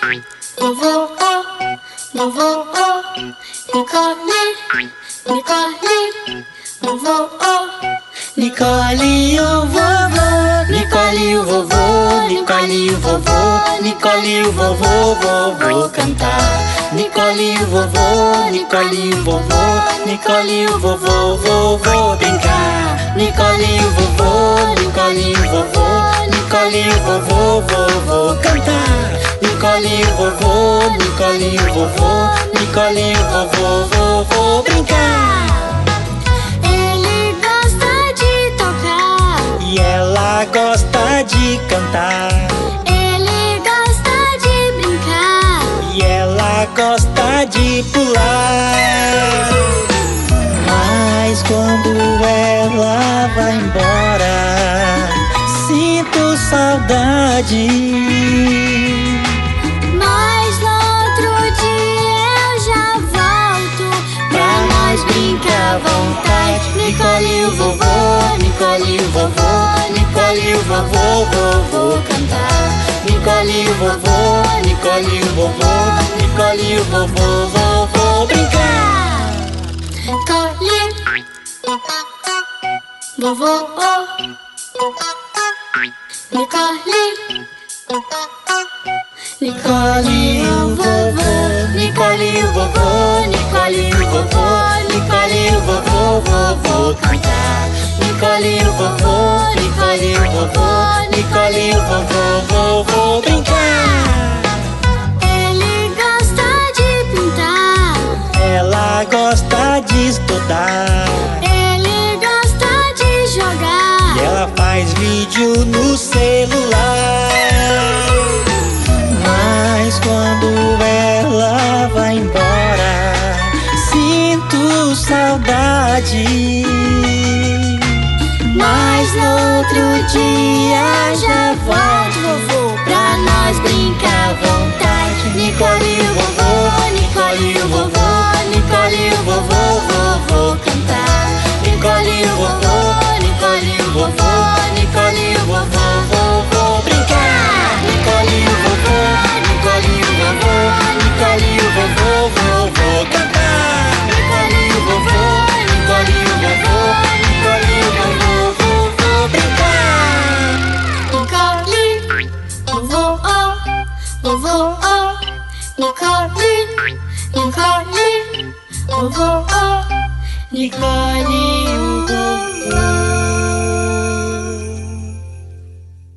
vovô, vovô, Nicole, Nicole, vovô, Nicole e o vovô, Nicole e o vovô, Nicole e o vovô, Nicole e o vovô, vovô cantar. Nicole e o vovô, Nicole e o vovô, Nicole e o vovô, vovô brincar. Nicole e o vovô, Nicole e o vovô, Nicole e o vovô, vovô cantar. Nicole e o vovô, Nicole e o vovô, Nicole e o vovô, vovô brincar. Ele gosta de tocar E ela gosta de cantar. Ele gosta de brincar E ela gosta de pular. Mas quando ela vai embora, sinto saudade. Mas no outro dia eu já volto pra nós brincar à vontade. Nicole e o vovô, Nicole e o vovô, Nicole e o vovô, vovô cantar. Nicole e o vovô, Nicole e o vovô, Nicole e o vovô, vovô brincar. Nicole, Vovô, Nicole, Nicole e o vovô, Nicole e o vovô, Nicole e o vovô, Nicole e o vovô, vovô cantar. Nicole e o vovô, Nicole e o vovô, Nicole e o vovô, vovô brincar. ele gosta de pintar, Ela gosta de estudar. ele gosta de jogar. E ela faz vídeo no celular. Mas quando ela vai embora, sinto saudade. Mas no outro dia já volto, vovô, pra nós brincar à vontade. Nicole e o vovô, Nicole e o vovô, Nicole e o vovô, vovô cantar. Nicole e o vovô, Nicole e o vovô, Nicole e o vovô, vovô brincar. Nicole e o vovô, Nicole e o vovô, Nicole e o vovô, vovô cantar. Nicole e o vovô, Nicole e o vovô, Nicole e o vovô, vovô brincar. Nicole, vovô, vovô, Nicole, Nicole, vovô, Nicole e o vovô.